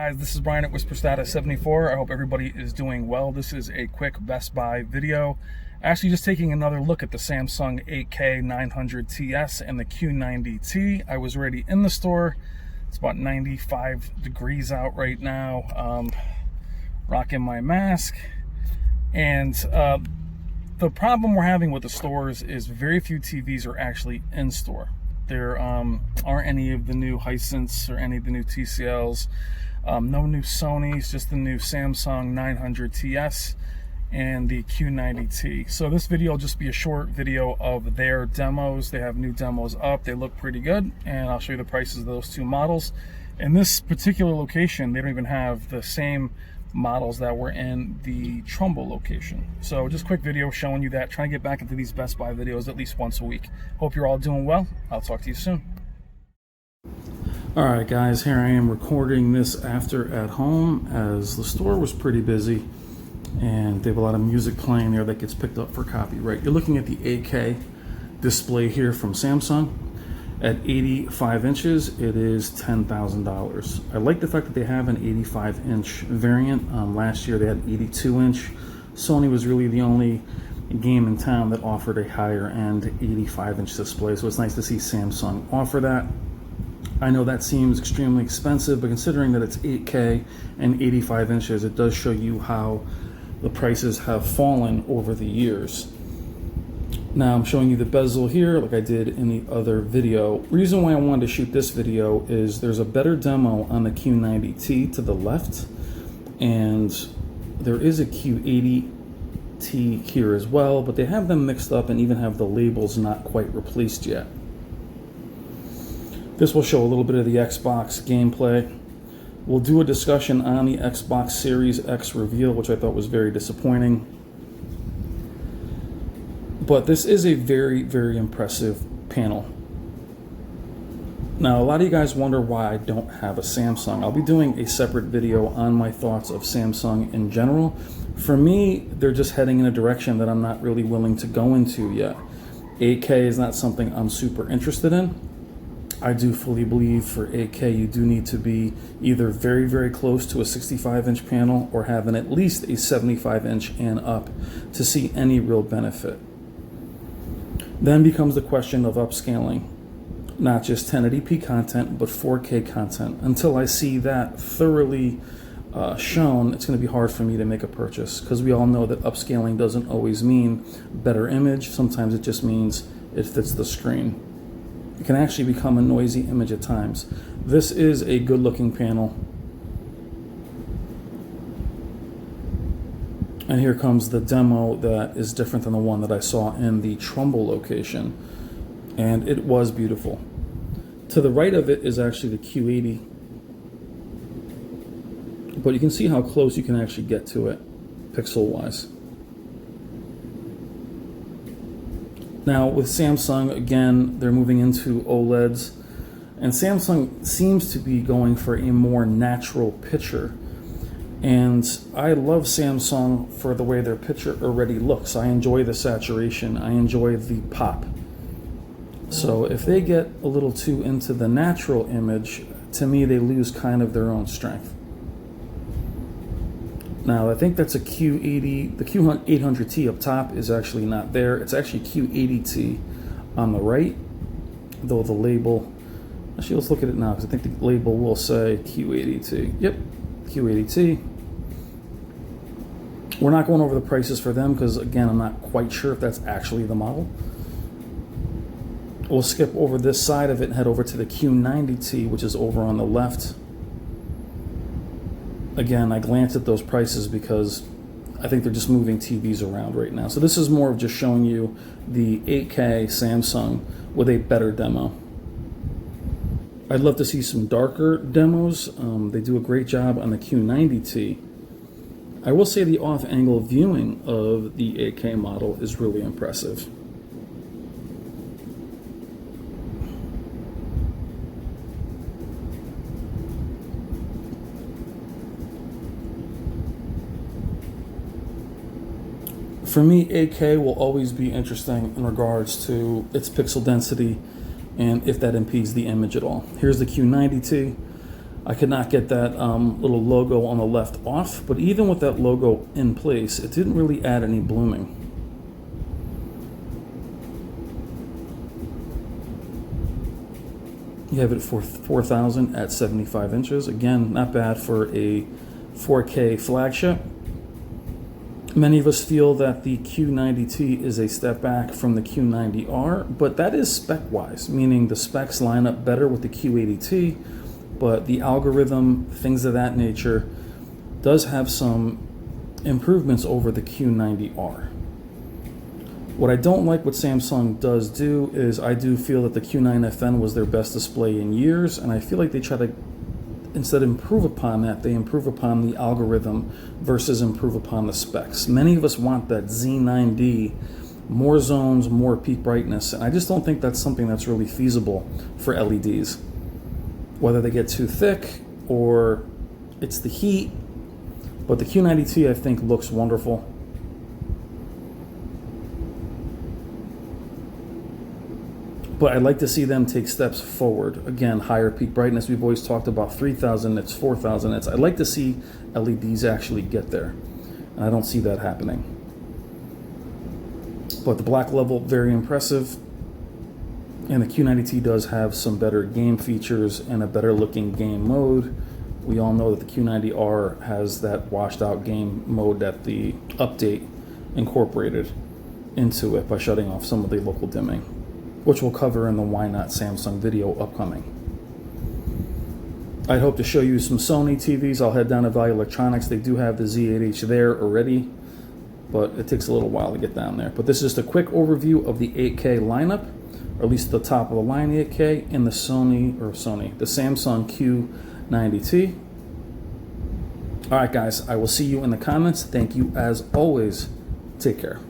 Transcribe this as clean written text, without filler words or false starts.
guys, this is Brian at WhisperStatus74. I hope everybody is doing well. This is a quick Best Buy video. Actually just taking another look at the Samsung Q900TS and the Q90T. I was already in the store. It's about 95 degrees out right now. Rocking my mask. And the problem we're having with the stores is very few TVs are actually in store. There aren't any of the new Hisense or any of the new TCLs. No new Sonys, just the new Samsung 900TS and the Q90T. So this video will just be a short video of their demos. They have new demos up. They look pretty good, and I'll show you the prices of those two models. In this particular location, they don't even have the same models that were in the Trumbull location. So just a quick video showing you that, trying to get back into these Best Buy videos at least once a week. Hope you're all doing well. I'll talk to you soon. All right guys, here I am recording this after at home, as the store was pretty busy and they have a lot of music playing there that gets picked up for copyright. You're looking at the 8K display here from Samsung. At 85 inches, it is $10,000. I like the fact that they have an 85-inch variant. Last year they had 82-inch. Sony was really the only game in town that offered a higher-end 85-inch display, so it's nice to see Samsung offer that. I know that seems extremely expensive, but considering that it's 8K and 85 inches, it does show you how the prices have fallen over the years. Now I'm showing you the bezel here like I did in the other video. Reason why I wanted to shoot this video is there's a better demo on the Q90T to the left, and there is a Q80T here as well, but they have them mixed up and even have the labels not quite replaced yet. This will show a little bit of the Xbox gameplay. We'll do a discussion on the Xbox Series X reveal, which I thought was very disappointing. But this is a very, very impressive panel. Now, a lot of you guys wonder why I don't have a Samsung. I'll be doing a separate video on my thoughts of Samsung in general. For me, they're just heading in a direction that I'm not really willing to go into yet. 8K is not something I'm super interested in. I do fully believe for 8K you do need to be either very, very close to a 65-inch panel or having at least a 75-inch and up to see any real benefit. Then becomes the question of upscaling, not just 1080p content, but 4K content. Until I see that thoroughly shown, it's going to be hard for me to make a purchase, because we all know that upscaling doesn't always mean better image. Sometimes it just means it fits the screen. It can actually become a noisy image at times. This is a good looking panel. And here comes the demo that is different than the one that I saw in the Trumbull location. And it was beautiful. To the right of it is actually the Q80. But you can see how close you can actually get to it, pixel-wise. Now with Samsung, again, they're moving into OLEDs. And Samsung seems to be going for a more natural picture. And I love Samsung for the way their picture already looks. I enjoy the saturation. I enjoy the pop. So if they get a little too into the natural image, to me they lose kind of their own strength. Now I think that's a Q80. The Q800T up top is actually not there. It's actually Q80T on the right, though the label, actually let's look at it now, because I think the label will say Q80T. Yep, Q80T. We're not going over the prices for them because, again, I'm not quite sure if that's actually the model. We'll skip over this side of it and head over to the Q90T, which is over on the left. Again, I glanced at those prices because I think they're just moving TVs around right now. So this is more of just showing you the 8K Samsung with a better demo. I'd love to see some darker demos. They do a great job on the Q90T. I will say the off-angle viewing of the 8K model is really impressive. For me, 8K will always be interesting in regards to its pixel density and if that impedes the image at all. Here's the Q90T. I could not get that little logo on the left off, but even with that logo in place, it didn't really add any blooming. You have it for 4,000 at 75 inches. Again, not bad for a 4K flagship. Many of us feel that the Q90T is a step back from the Q90R, but that is spec-wise, meaning the specs line up better with the Q80T, but the algorithm, things of that nature, does have some improvements over the Q90R. What I don't like what Samsung does do is I do feel that the Q9FN was their best display in years, and I feel like they try to, instead of improve upon that, they improve upon the algorithm versus improve upon the specs. Many of us want that Z9D, more zones, more peak brightness, and I just don't think that's something that's really feasible for LEDs. Whether they get too thick or it's the heat, but the Q90T I think looks wonderful. But I'd like to see them take steps forward. Again, higher peak brightness. We've always talked about 3,000 nits, 4,000 nits. I'd like to see LEDs actually get there. And I don't see that happening. But the black level, very impressive. And the Q90T does have some better game features and a better looking game mode. We all know that the Q90R has that washed out game mode that the update incorporated into it by shutting off some of the local dimming, which we'll cover in the Why Not Samsung video upcoming. I'd hope to show you some Sony TVs. I'll head down to Value Electronics. They do have the Z8H there already, but it takes a little while to get down there. But this is just a quick overview of the 8K lineup, or at least the top of the line 8K in the the Samsung Q90T. All right, guys, I will see you in the comments. Thank you as always. Take care.